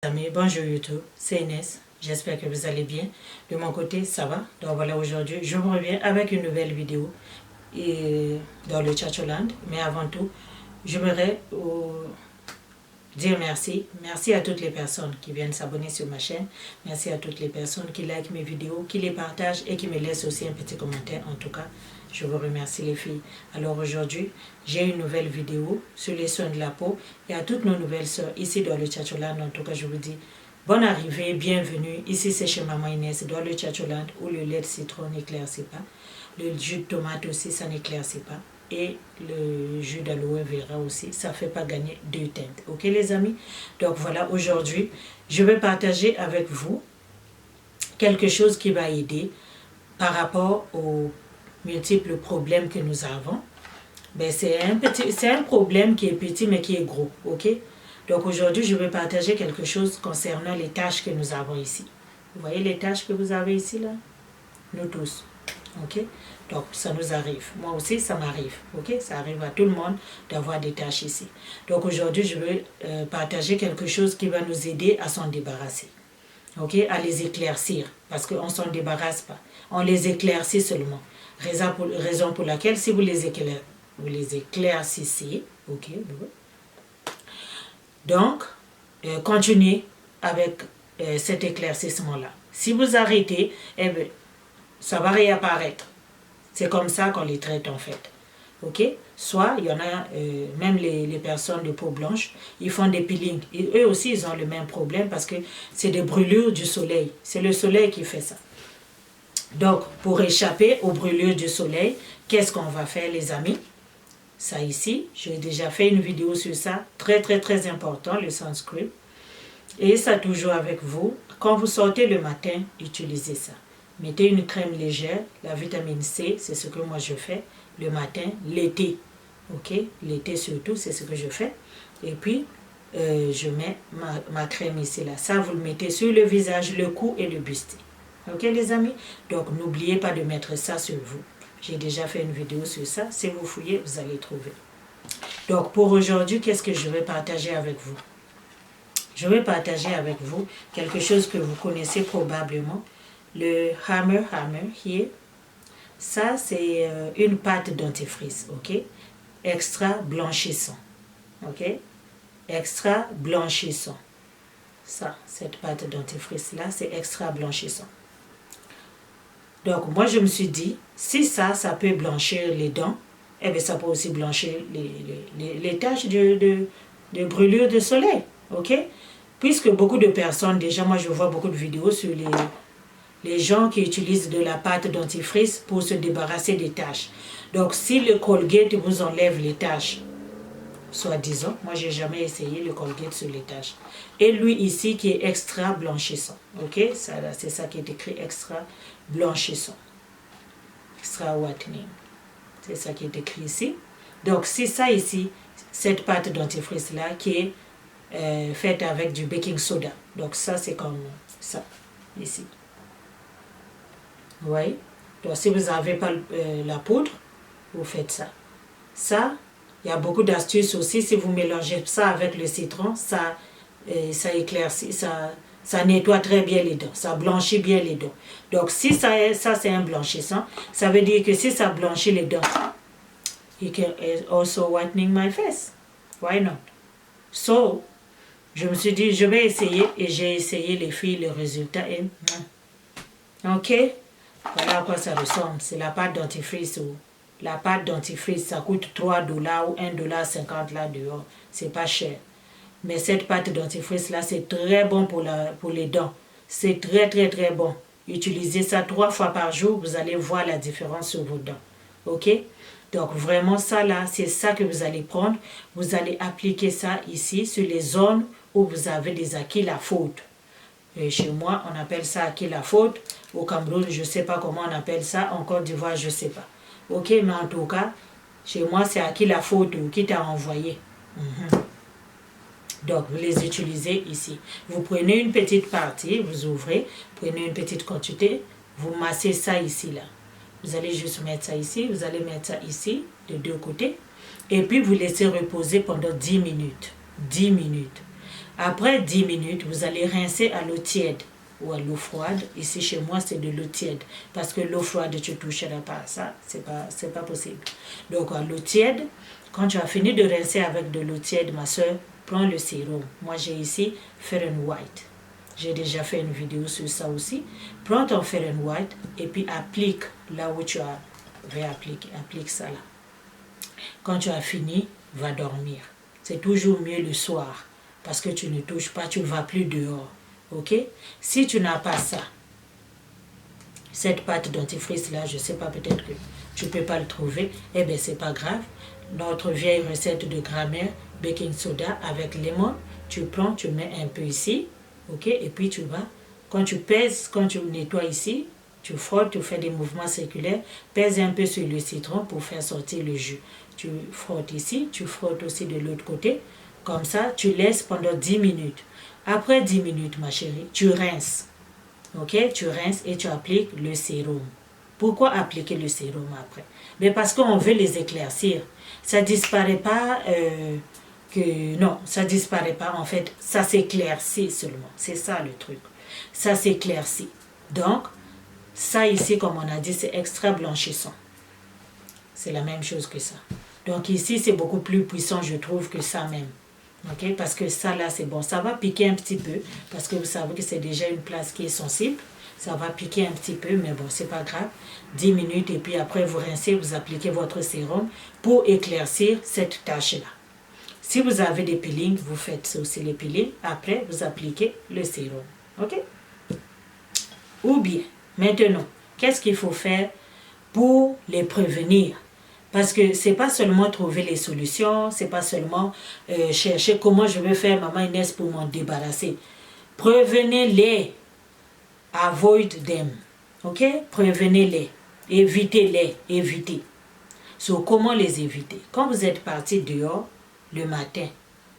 Amis, bonjour YouTube, c'est Inès, j'espère que vous allez bien. De mon côté, ça va. Donc voilà, aujourd'hui, je vous reviens avec une nouvelle vidéo dans le Chacholand. Mais avant tout, j'aimerais dire merci. Merci à toutes les personnes qui viennent s'abonner sur ma chaîne. Merci à toutes les personnes qui likent mes vidéos, qui les partagent et qui me laissent aussi un petit commentaire. En tout cas, je vous remercie les filles. Alors aujourd'hui, j'ai une nouvelle vidéo sur les soins de la peau. Et à toutes nos nouvelles sœurs ici dans le Chacholand, en tout cas, je vous dis bonne arrivée, bienvenue. Ici, c'est chez Maman Inès dans le Chacholand où le lait de citron n'éclaircit pas. Le jus de tomate aussi, ça n'éclaircit pas. Et le jus d'aloe vera aussi, ça ne fait pas gagner deux teintes. Ok les amis? Donc voilà, aujourd'hui, je vais partager avec vous quelque chose qui va aider par rapport aux multiples problèmes que nous avons. Ben, c'est un problème qui est petit mais qui est gros. Ok? Donc aujourd'hui, je vais partager quelque chose concernant les tâches que nous avons ici. Vous voyez les tâches que vous avez ici là? Nous tous. Ok? Donc, ça nous arrive. Moi aussi, ça m'arrive. Ok? Ça arrive à tout le monde d'avoir des tâches ici. Donc, aujourd'hui, je vais partager quelque chose qui va nous aider à s'en débarrasser. Ok? À les éclaircir. Parce qu'on ne s'en débarrasse pas. On les éclaircit seulement. Raison pour laquelle, si vous les éclaircissez, ok? Donc, continuez avec cet éclaircissement-là. Si vous arrêtez, eh bien, ça va réapparaître. C'est comme ça qu'on les traite en fait. Ok? Soit, il y en a, même les personnes de peau blanche, ils font des peelings. Et eux aussi, ils ont le même problème parce que c'est des brûlures du soleil. C'est le soleil qui fait ça. Donc, pour échapper aux brûlures du soleil, qu'est-ce qu'on va faire les amis? Ça ici, j'ai déjà fait une vidéo sur ça. Très, très, très important, le sunscreen. Et ça toujours avec vous. Quand vous sortez le matin, utilisez ça. Mettez une crème légère, la vitamine C, c'est ce que moi je fais le matin, l'été. Ok? L'été surtout, c'est ce que je fais. Et puis, je mets ma crème ici, là. Ça, vous le mettez sur le visage, le cou et le buste. Ok, les amis? Donc, n'oubliez pas de mettre ça sur vous. J'ai déjà fait une vidéo sur ça. Si vous fouillez, vous allez trouver. Donc, pour aujourd'hui, qu'est-ce que je vais partager avec vous? Je vais partager avec vous quelque chose que vous connaissez probablement. Le Hammer here, ça c'est une pâte dentifrice, ok? Extra blanchissant, ok? Extra blanchissant. Ça, cette pâte dentifrice là, c'est extra blanchissant. Donc moi je me suis dit, si ça peut blanchir les dents, eh bien ça peut aussi blanchir les taches de brûlure de soleil, ok? Puisque beaucoup de personnes, déjà moi je vois beaucoup de vidéos sur les gens qui utilisent de la pâte dentifrice pour se débarrasser des taches. Donc, si le Colgate vous enlève les taches, soi-disant, moi, j'ai jamais essayé le Colgate sur les taches. Et lui, ici, qui est extra blanchissant. Ok? C'est ça qui est écrit, extra blanchissant. Extra whitening. C'est ça qui est écrit ici. Donc, c'est ça ici, cette pâte dentifrice-là, qui est faite avec du baking soda. Donc, ça, c'est comme ça, ici. Vous voyez? Donc, si vous n'avez pas la poudre, vous faites ça. Ça, il y a beaucoup d'astuces aussi. Si vous mélangez ça avec le citron, ça éclaircit, ça nettoie très bien les dents. Ça blanchit bien les dents. Donc, si ça c'est un blanchissant, ça veut dire que si ça blanchit les dents, it can also whitening my face. Why not? So, je me suis dit, je vais essayer. Et j'ai essayé les filles, le résultat est... Ok? Voilà à quoi ça ressemble. C'est la pâte dentifrice. La pâte dentifrice, ça coûte $3 ou $1,50 là dehors. C'est pas cher. Mais cette pâte dentifrice là, c'est très bon pour les dents. C'est très très très bon. Utilisez ça 3 fois par jour, vous allez voir la différence sur vos dents. Ok? Donc vraiment ça là, c'est ça que vous allez prendre. Vous allez appliquer ça ici sur les zones où vous avez des acquis la faute. Et chez moi, on appelle ça acquis la faute. Au Cameroun, je ne sais pas comment on appelle ça. En Côte d'Ivoire, je ne sais pas. Ok, mais en tout cas, chez moi, c'est acquis la faute qui t'a envoyé. Donc, vous les utilisez ici. Vous prenez une petite partie, vous ouvrez, prenez une petite quantité, vous massez ça ici, là. Vous allez juste mettre ça ici, vous allez mettre ça ici, de deux côtés. Et puis, vous laissez reposer pendant 10 minutes. 10 minutes. Après 10 minutes, vous allez rincer à l'eau tiède ou à l'eau froide. Ici, chez moi, c'est de l'eau tiède. Parce que l'eau froide, tu ne toucheras pas à ça. C'est pas possible. Donc, à l'eau tiède, quand tu as fini de rincer avec de l'eau tiède, ma soeur, prends le sérum. Moi, j'ai ici Fair & White. J'ai déjà fait une vidéo sur ça aussi. Prends ton Fair & White et puis applique là où tu as réappliqué. Applique ça là. Quand tu as fini, va dormir. C'est toujours mieux le soir. Parce que tu ne touches pas, tu ne vas plus dehors. Ok? Si tu n'as pas ça, cette pâte dentifrice là, je ne sais pas, peut-être que tu ne peux pas le trouver, eh bien c'est pas grave. Notre vieille recette de grammaire, baking soda avec lemon, tu prends, tu mets un peu ici, ok? Et puis tu vas, quand tu pèses, quand tu nettoies ici, tu frottes, tu fais des mouvements circulaires, pèse un peu sur le citron pour faire sortir le jus. Tu frottes ici, tu frottes aussi de l'autre côté. Comme ça, tu laisses pendant 10 minutes. Après 10 minutes, ma chérie, tu rinces. Ok? Tu rinces et tu appliques le sérum. Pourquoi appliquer le sérum après? Mais parce qu'on veut les éclaircir. Ça ne disparaît pas non, ça disparaît pas. En fait, ça s'éclaircit seulement. C'est ça le truc. Ça s'éclaircit. Donc, ça ici, comme on a dit, c'est extra blanchissant. C'est la même chose que ça. Donc ici, c'est beaucoup plus puissant, je trouve, que ça même. Ok? Parce que ça, là, c'est bon. Ça va piquer un petit peu, parce que vous savez que c'est déjà une place qui est sensible. Ça va piquer un petit peu, mais bon, c'est pas grave. 10 minutes, et puis après, vous rincez, vous appliquez votre sérum pour éclaircir cette tache-là. Si vous avez des peelings, vous faites aussi les peelings. Après, vous appliquez le sérum. Ok? Ou bien, maintenant, qu'est-ce qu'il faut faire pour les prévenir? Parce que c'est pas seulement trouver les solutions, c'est pas seulement chercher comment je vais faire maman Inès pour m'en débarrasser. Prévenez-les. Avoid them. Ok? Prévenez-les. Évitez-les. Évitez. So, comment les éviter? Quand vous êtes parti dehors le matin,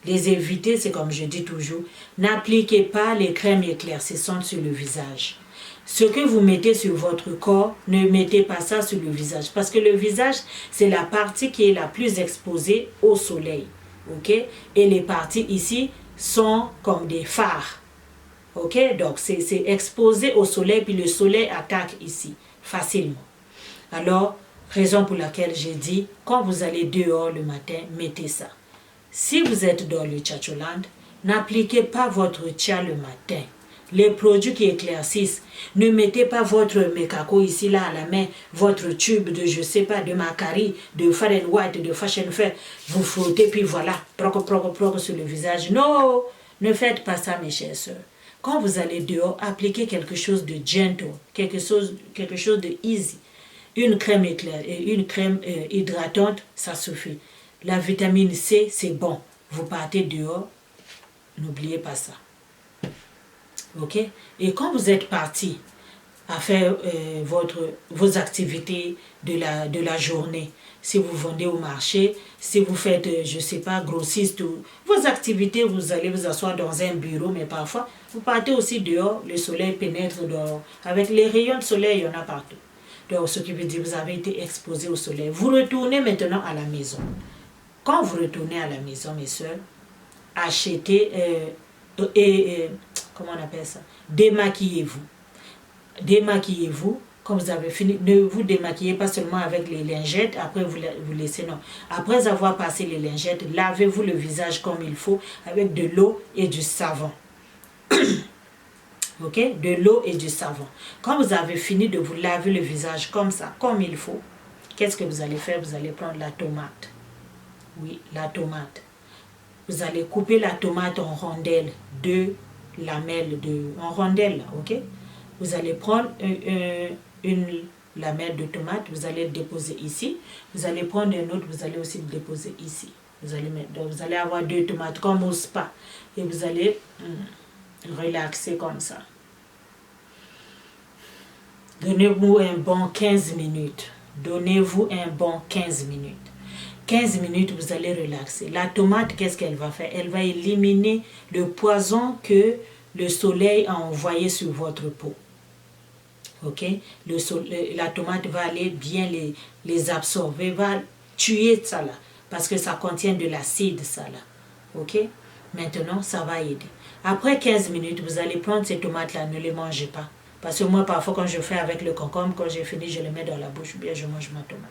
les éviter, c'est comme je dis toujours, n'appliquez pas les crèmes éclaircissantes sur le visage. Ce que vous mettez sur votre corps, ne mettez pas ça sur le visage. Parce que le visage, c'est la partie qui est la plus exposée au soleil. Ok? Et les parties ici sont comme des phares. Ok? Donc, c'est exposé au soleil, puis le soleil attaque ici, facilement. Alors, raison pour laquelle j'ai dit, quand vous allez dehors le matin, mettez ça. Si vous êtes dans le Tchatcholand, n'appliquez pas votre tcha le matin. Les produits qui éclaircissent, ne mettez pas votre mekako ici, là, à la main, votre tube de, je sais pas, de Macari, de Fair & White, de Fashion Fair, vous frottez, puis voilà, proc sur le visage. Non, ne faites pas ça, mes chères sœurs. Quand vous allez dehors, appliquez quelque chose de gentle, quelque chose de easy. Une crème hydratante, ça suffit. La vitamine C, c'est bon. Vous partez dehors, n'oubliez pas ça. Ok? Et quand vous êtes parti à faire vos activités de la journée, si vous vendez au marché, si vous faites, je ne sais pas, grossiste, vos activités, vous allez vous asseoir dans un bureau, mais parfois, vous partez aussi dehors, le soleil pénètre dehors. Avec les rayons de soleil, il y en a partout. Donc, ce qui veut dire que vous avez été exposé au soleil. Vous retournez maintenant à la maison. Quand vous retournez à la maison, mes soeurs, achetez comment on appelle ça? Démaquillez-vous. Démaquillez-vous. Quand vous avez fini, ne vous démaquillez pas seulement avec les lingettes, après vous laissez, non. Après avoir passé les lingettes, lavez-vous le visage comme il faut avec de l'eau et du savon. Ok? De l'eau et du savon. Quand vous avez fini de vous laver le visage comme ça, comme il faut, qu'est-ce que vous allez faire? Vous allez prendre la tomate. Oui, la tomate. Vous allez couper la tomate en rondelles, 2 lamelles en rondelles, ok? Vous allez prendre une lamelle de tomate, vous allez le déposer ici. Vous allez prendre un autre, vous allez aussi le déposer ici. Donc vous allez avoir 2 tomates comme au spa. Et vous allez relaxer comme ça. Donnez-vous un bon 15 minutes. Donnez-vous un bon 15 minutes. 15 minutes, vous allez relaxer. La tomate, qu'est-ce qu'elle va faire? Elle va éliminer le poison que le soleil a envoyé sur votre peau. Ok? La tomate va aller bien les absorber, va tuer ça là. Parce que ça contient de l'acide, ça là. Ok? Maintenant, ça va aider. Après 15 minutes, vous allez prendre ces tomates-là, ne les mangez pas. Parce que moi, parfois, quand je fais avec le concombre, quand j'ai fini, je le mets dans la bouche, ou bien je mange ma tomate.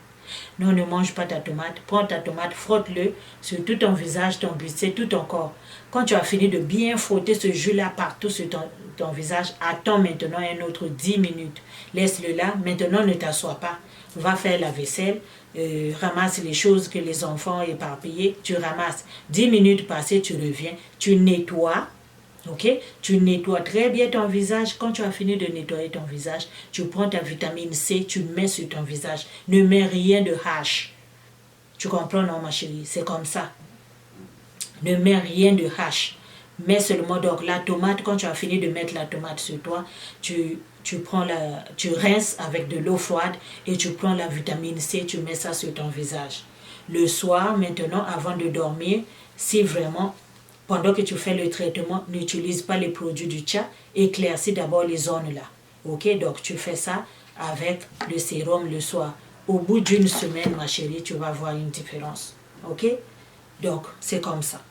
Non, ne mange pas ta tomate. Prends ta tomate, frotte-le sur tout ton visage, ton bustier, tout ton corps. Quand tu as fini de bien frotter ce jus-là partout sur ton visage, attends maintenant un autre 10 minutes. Laisse-le là. Maintenant, ne t'assois pas. Va faire la vaisselle. Ramasse les choses que les enfants éparpillés. Tu ramasses. 10 minutes passées, tu reviens. Tu nettoies. Ok, tu nettoies très bien ton visage. Quand tu as fini de nettoyer ton visage, tu prends ta vitamine C, tu mets sur ton visage. Ne mets rien de hache. Tu comprends, non, ma chérie? C'est comme ça. Ne mets rien de hache. Mets seulement donc la tomate. Quand tu as fini de mettre la tomate sur toi, tu rinces avec de l'eau froide et tu prends la vitamine C, tu mets ça sur ton visage. Le soir, maintenant, avant de dormir, si vraiment pendant que tu fais le traitement, n'utilise pas les produits du tcha, éclaircis d'abord les zones là. Ok, donc tu fais ça avec le sérum le soir. Au bout d'une semaine, ma chérie, tu vas voir une différence. Ok, donc c'est comme ça.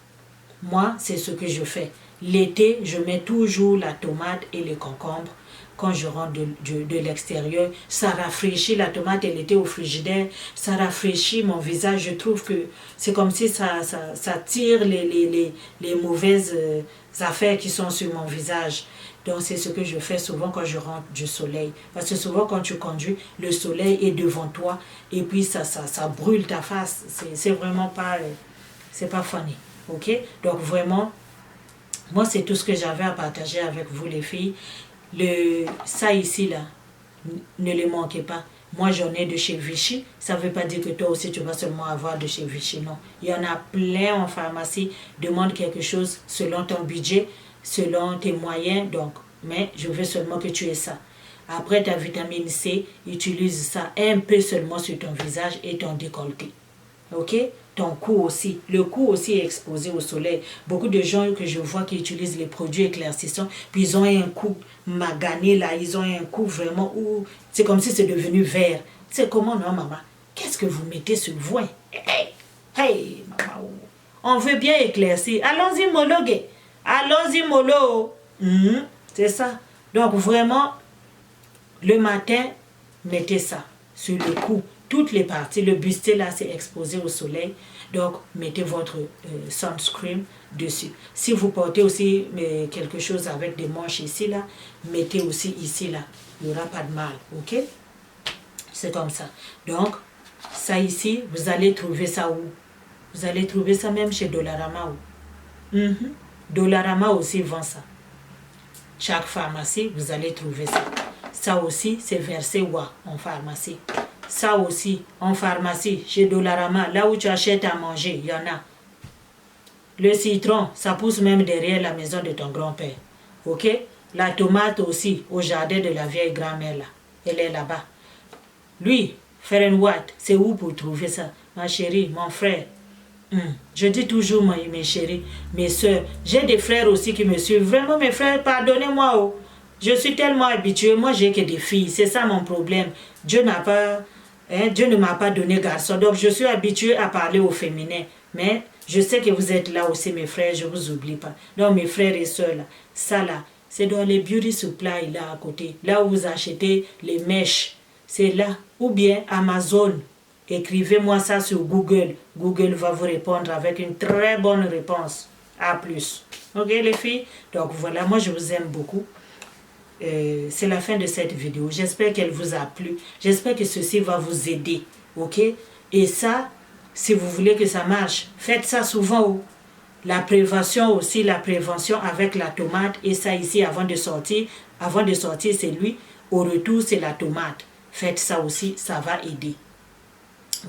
Moi, c'est ce que je fais. L'été, je mets toujours la tomate et les concombres. Quand je rentre de l'extérieur, ça rafraîchit la tomate, elle était au frigidaire, ça rafraîchit mon visage. Je trouve que c'est comme si ça tire les mauvaises affaires qui sont sur mon visage. Donc c'est ce que je fais souvent quand je rentre du soleil. Parce que souvent quand tu conduis, le soleil est devant toi et puis ça brûle ta face. C'est vraiment pas, c'est pas funny. Ok? Donc vraiment, moi c'est tout ce que j'avais à partager avec vous les filles. Ça ici là, ne les manquez pas. Moi j'en ai de chez Vichy. Ça ne veut pas dire que toi aussi tu vas seulement avoir de chez Vichy, non. Il y en a plein en pharmacie. Demande quelque chose selon ton budget, selon tes moyens. Donc, mais je veux seulement que tu aies ça. Après ta vitamine C, utilise ça un peu seulement sur ton visage et ton décolleté. Ok? Ton cou aussi. Le cou aussi est exposé au soleil. Beaucoup de gens que je vois qui utilisent les produits éclaircissants, puis ils ont un cou magané là, ils ont un cou vraiment où c'est comme si c'est devenu vert. C'est comment, non, maman? Qu'est-ce que vous mettez sur le voin? Hey, maman. On veut bien éclaircir. Allons-y, mologue. Allons-y, mollo. C'est ça. Donc, vraiment, le matin, mettez ça sur le cou. Toutes les parties, le bustier là, c'est exposé au soleil. Donc, mettez votre sunscreen dessus. Si vous portez aussi quelque chose avec des manches ici, là, mettez aussi ici, là. Il n'y aura pas de mal, ok? C'est comme ça. Donc, ça ici, vous allez trouver ça où? Vous allez trouver ça même chez Dollarama où? Dollarama aussi vend ça. Chaque pharmacie, vous allez trouver ça. Ça aussi, c'est versé en pharmacie. Ça aussi, en pharmacie, chez Dollarama, là où tu achètes à manger, il y en a. Le citron, ça pousse même derrière la maison de ton grand-père. Ok? La tomate aussi, au jardin de la vieille grand-mère là. Elle est là-bas. Lui, Ferenwat, c'est où pour trouver ça? Ma chérie, mon frère. Je dis toujours, mes chéris, mes soeurs. J'ai des frères aussi qui me suivent. Vraiment, mes frères, pardonnez-moi. Oh. Je suis tellement habituée. Moi, j'ai que des filles. C'est ça mon problème. Dieu ne m'a pas donné garçon. Donc, je suis habituée à parler au féminin. Mais je sais que vous êtes là aussi, mes frères. Je ne vous oublie pas. Donc, mes frères et soeurs, là, ça là, c'est dans les beauty supply là à côté. Là où vous achetez les mèches. C'est là. Ou bien Amazon. Écrivez-moi ça sur Google. Google va vous répondre avec une très bonne réponse. A plus. Ok, les filles? Donc, voilà. Moi, je vous aime beaucoup. C'est la fin de cette vidéo. J'espère qu'elle vous a plu. J'espère que ceci va vous aider. Ok? Et ça, si vous voulez que ça marche, faites ça souvent. La prévention aussi, la prévention avec la tomate. Et ça ici, avant de sortir, c'est lui. Au retour, c'est la tomate. Faites ça aussi, ça va aider.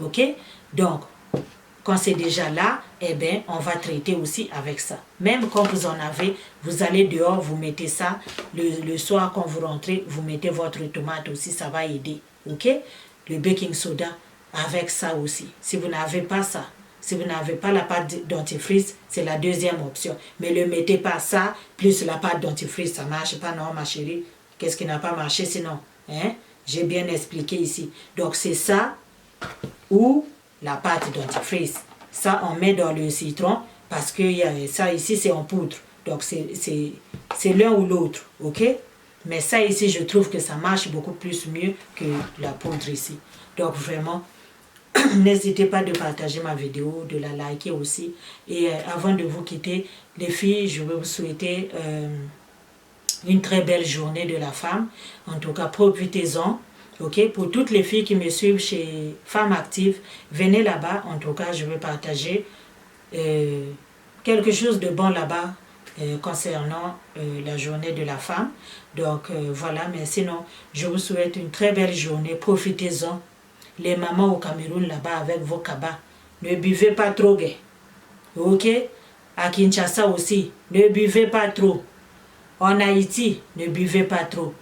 Ok? Donc, quand c'est déjà là, eh bien, on va traiter aussi avec ça. Même quand vous en avez, vous allez dehors, vous mettez ça. Le soir, quand vous rentrez, vous mettez votre tomate aussi, ça va aider. Ok? Le baking soda, avec ça aussi. Si vous n'avez pas ça, si vous n'avez pas la pâte dentifrice, c'est la deuxième option. Mais ne mettez pas ça, plus la pâte dentifrice, ça ne marche pas, non, ma chérie. Qu'est-ce qui n'a pas marché sinon? Hein? J'ai bien expliqué ici. Donc, c'est ça ou la pâte dentifrice. Ça, on met dans le citron Parce que ça ici, c'est en poudre. Donc, c'est l'un ou l'autre, ok? Mais ça ici, je trouve que ça marche beaucoup plus mieux que la poudre ici. Donc, vraiment, n'hésitez pas de partager ma vidéo, de la liker aussi. Et avant de vous quitter, les filles, je veux vous souhaiter une très belle journée de la femme. En tout cas, profitez-en. Ok, pour toutes les filles qui me suivent chez Femmes Actives, venez là-bas. En tout cas, je vais partager quelque chose de bon là-bas concernant la journée de la femme. Donc voilà, mais sinon, je vous souhaite une très belle journée. Profitez-en. Les mamans au Cameroun là-bas avec vos cabas, ne buvez pas trop, gay. Ok? À Kinshasa aussi, ne buvez pas trop. En Haïti, ne buvez pas trop.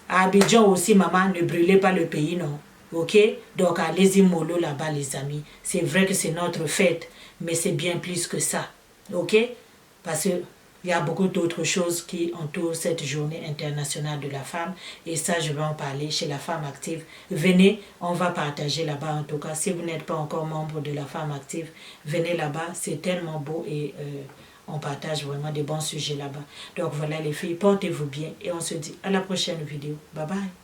À Abidjan aussi, maman, ne brûlez pas le pays, non. Ok? Donc allez-y mollo là-bas, les amis. C'est vrai que c'est notre fête, mais c'est bien plus que ça. Ok? Parce que il y a beaucoup d'autres choses qui entourent cette journée internationale de la femme. Et ça, je vais en parler chez la Femme Active. Venez, on va partager là-bas. En tout cas, si vous n'êtes pas encore membre de la Femme Active, venez là-bas. C'est tellement beau et on partage vraiment des bons sujets là-bas. Donc voilà les filles, portez-vous bien. Et on se dit à la prochaine vidéo. Bye bye.